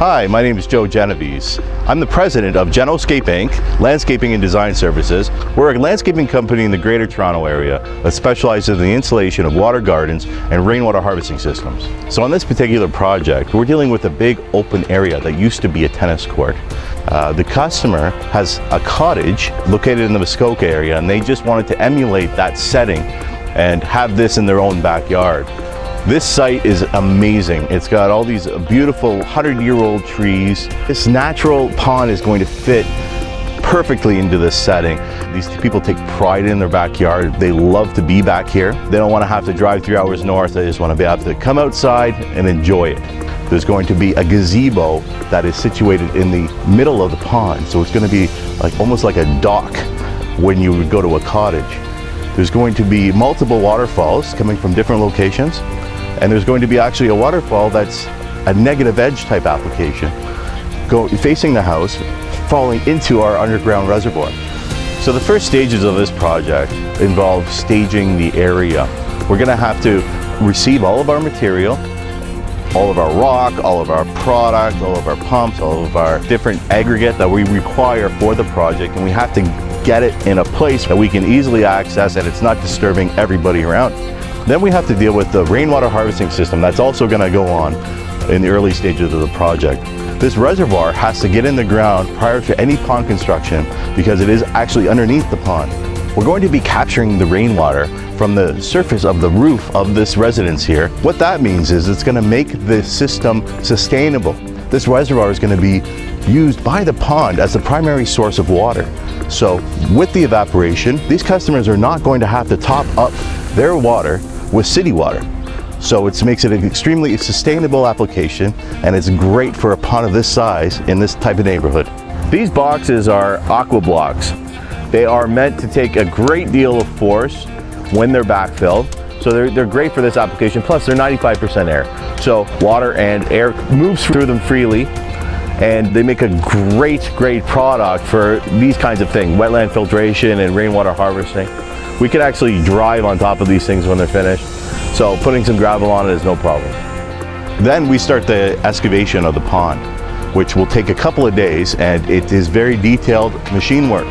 Hi, my name is Joe Genovese. I'm the president of Genoscape Inc., Landscaping and Design Services. We're a landscaping company in the Greater Toronto area that specializes in the installation of water gardens and rainwater harvesting systems. So on this particular project, we're dealing with a big open area that used to be a tennis court. The customer has a cottage located in the Muskoka area, and they just wanted to emulate that setting and have this in their own backyard. This site is amazing. It's got all these beautiful 100-year-old trees. This natural pond is going to fit perfectly into this setting. These people take pride in their backyard. They love to be back here. They don't want to have to drive 3 hours north. They just want to be able to come outside and enjoy it. There's going to be a gazebo that is situated in the middle of the pond. So it's going to be almost like a dock when you would go to a cottage. There's going to be multiple waterfalls coming from different locations. And there's going to be actually a waterfall that's a negative edge type application facing the house, falling into our underground reservoir. So the first stages of this project involve staging the area. We're going to have to receive all of our material, all of our rock, all of our product, all of our pumps, all of our different aggregate that we require for the project, and we have to get it in a place that we can easily access and it's not disturbing everybody around. Then we have to deal with the rainwater harvesting system that's also going to go on in the early stages of the project. This reservoir has to get in the ground prior to any pond construction because it is actually underneath the pond. We're going to be capturing the rainwater from the surface of the roof of this residence here. What that means is it's going to make the system sustainable. This reservoir is going to be used by the pond as the primary source of water. So with the evaporation, these customers are not going to have to top up their water with city water. So it makes it an extremely sustainable application, and it's great for a pond of this size in this type of neighborhood. These boxes are aqua blocks. They are meant to take a great deal of force when they're backfilled. So they're great for this application. Plus they're 95% air. So water and air moves through them freely, and they make a great product for these kinds of things, wetland filtration and rainwater harvesting. We can actually drive on top of these things when they're finished, so putting some gravel on it is no problem. Then we start the excavation of the pond, which will take a couple of days, and it is very detailed machine work.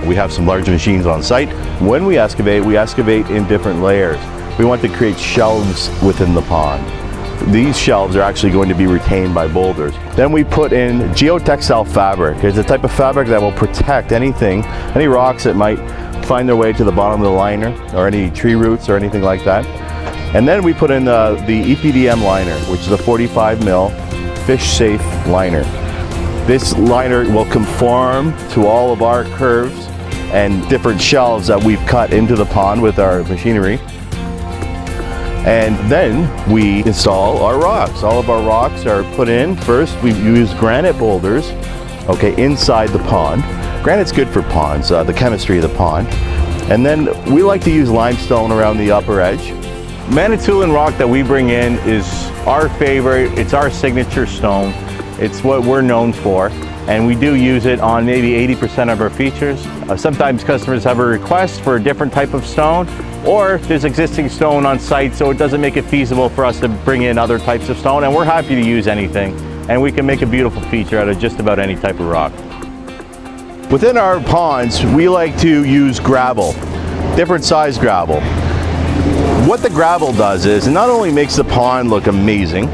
We have some large machines on site. When we excavate in different layers. We want to create shelves within the pond. These shelves are actually going to be retained by boulders. Then we put in geotextile fabric. It's a type of fabric that will protect any rocks that might find their way to the bottom of the liner, or any tree roots or anything like that. And then we put in the EPDM liner, which is a 45 mil fish safe liner. This liner will conform to all of our curves and different shelves that we've cut into the pond with our machinery. And then we install our rocks. All of our rocks are put in. First, we use granite boulders, inside the pond. Granite's good for ponds, the chemistry of the pond. And then we like to use limestone around the upper edge. Manitoulin rock that we bring in is our favorite. It's our signature stone. It's what we're known for. And we do use it on maybe 80% of our features. Sometimes customers have a request for a different type of stone, or there's existing stone on site, so it doesn't make it feasible for us to bring in other types of stone, and we're happy to use anything. And we can make a beautiful feature out of just about any type of rock. Within our ponds, we like to use gravel, different size gravel. What the gravel does is it not only makes the pond look amazing,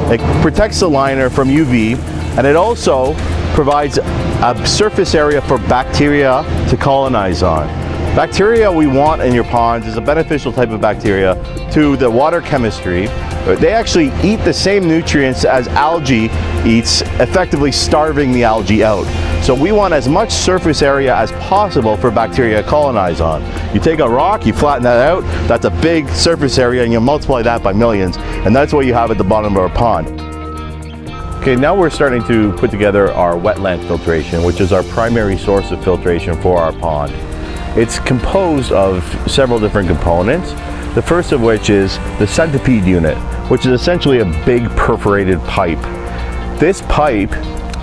it protects the liner from UV, and it also provides a surface area for bacteria to colonize on. Bacteria we want in your ponds is a beneficial type of bacteria to the water chemistry. They actually eat the same nutrients as algae eats, effectively starving the algae out. So we want as much surface area as possible for bacteria to colonize on. You take a rock, you flatten that out, that's a big surface area, and you multiply that by millions, and that's what you have at the bottom of our pond. Okay, now we're starting to put together our wetland filtration, which is our primary source of filtration for our pond. It's composed of several different components. The first of which is the centipede unit, which is essentially a big perforated pipe. This pipe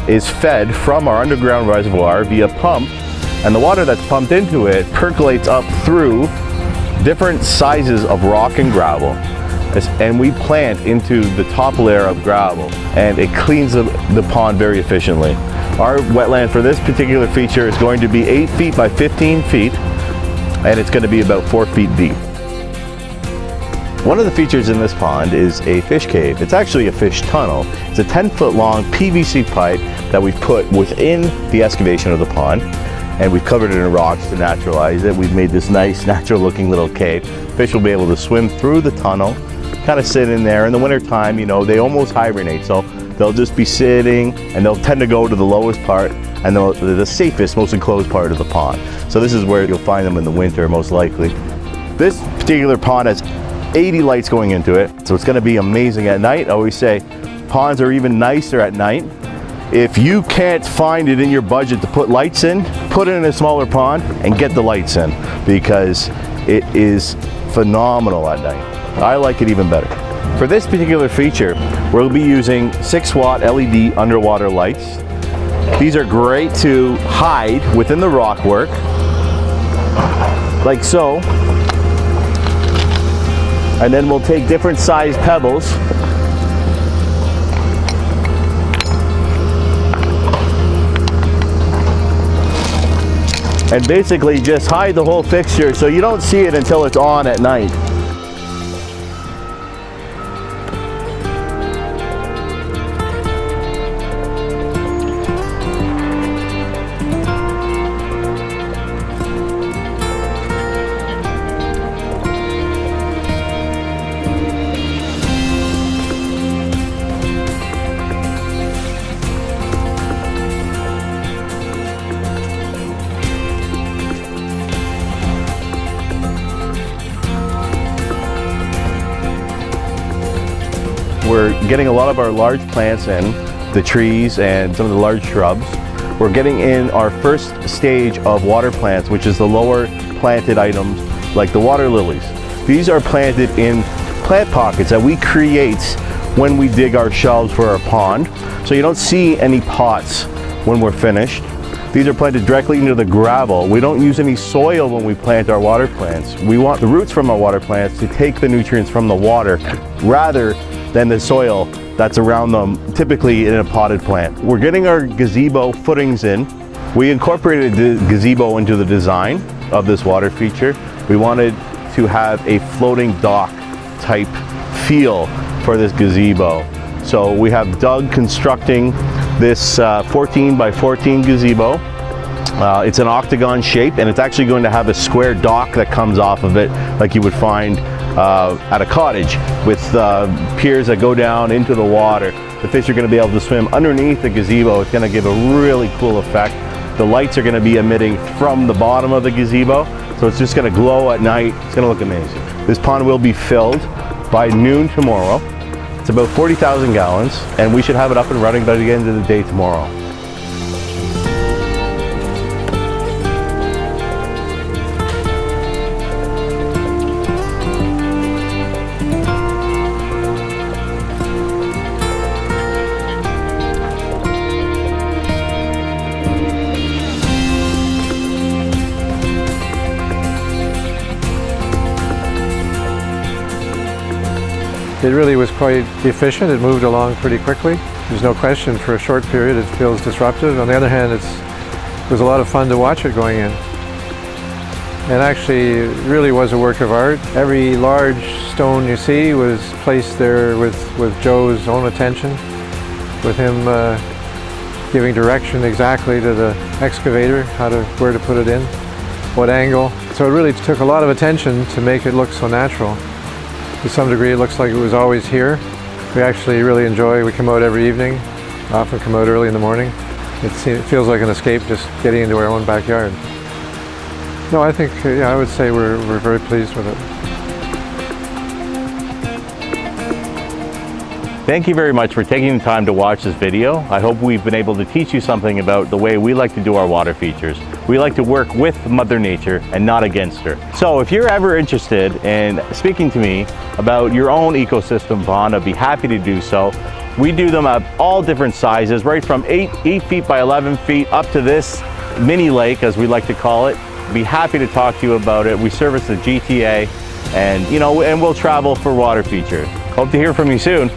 is fed from our underground reservoir via pump, and the water that's pumped into it percolates up through different sizes of rock and gravel. and we plant into the top layer of gravel, and it cleans the pond very efficiently. Our wetland for this particular feature is going to be 8 feet by 15 feet, and it's going to be about 4 feet deep. One of the features in this pond is a fish cave. It's actually a fish tunnel. It's a 10-foot long PVC pipe that we've put within the excavation of the pond, and we've covered it in rocks to naturalize it. We've made this nice natural looking little cave. Fish will be able to swim through the tunnel, kind of sit in there. In the winter time, you know, they almost hibernate, so they'll just be sitting, and they'll tend to go to the lowest part and the safest, most enclosed part of the pond. So this is where you'll find them in the winter, most likely. This particular pond has 80 lights going into it, so it's going to be amazing at night. I always say ponds are even nicer at night. If you can't find it in your budget to put lights in, put it in a smaller pond and get the lights in, because it is phenomenal at night. I like it even better. For this particular feature, we'll be using 6-watt LED underwater lights. These are great to hide within the rockwork, like so. And then we'll take different sized pebbles and basically just hide the whole fixture so you don't see it until it's on at night. We're getting a lot of our large plants in, the trees and some of the large shrubs. We're getting in our first stage of water plants, which is the lower planted items like the water lilies. These are planted in plant pockets that we create when we dig our shelves for our pond. So you don't see any pots when we're finished. These are planted directly into the gravel. We don't use any soil when we plant our water plants. We want the roots from our water plants to take the nutrients from the water rather than the soil that's around them, typically in a potted plant. We're getting our gazebo footings in. We incorporated the gazebo into the design of this water feature. We wanted to have a floating dock type feel for this gazebo. So we have Doug constructing this 14 by 14 gazebo. It's an octagon shape, and it's actually going to have a square dock that comes off of it like you would find at a cottage, with piers that go down into the water. The fish are going to be able to swim underneath the gazebo. It's going to give a really cool effect. The lights are going to be emitting from the bottom of the gazebo, so it's just going to glow at night. It's going to look amazing. This pond will be filled by noon tomorrow. It's about 40,000 gallons, and we should have it up and running by the end of the day tomorrow. It really was quite efficient. It moved along pretty quickly. There's no question, for a short period it feels disruptive. On the other hand, it was a lot of fun to watch it going in. And actually, it really was a work of art. Every large stone you see was placed there with Joe's own attention, with him giving direction exactly to the excavator, where to put it in, what angle. So it really took a lot of attention to make it look so natural. To some degree, it looks like it was always here. We actually really enjoy, we come out every evening, often come out early in the morning. It feels like an escape, just getting into our own backyard. No, I think, yeah, I would say we're very pleased with it. Thank you very much for taking the time to watch this video. I hope we've been able to teach you something about the way we like to do our water features. We like to work with Mother Nature and not against her. So if you're ever interested in speaking to me about your own ecosystem pond, I'd be happy to do so. We do them at all different sizes, right from 8 feet by 11 feet up to this mini lake, as we like to call it. I'd be happy to talk to you about it. We service the GTA. and and we'll travel for water features. Hope to hear from you soon.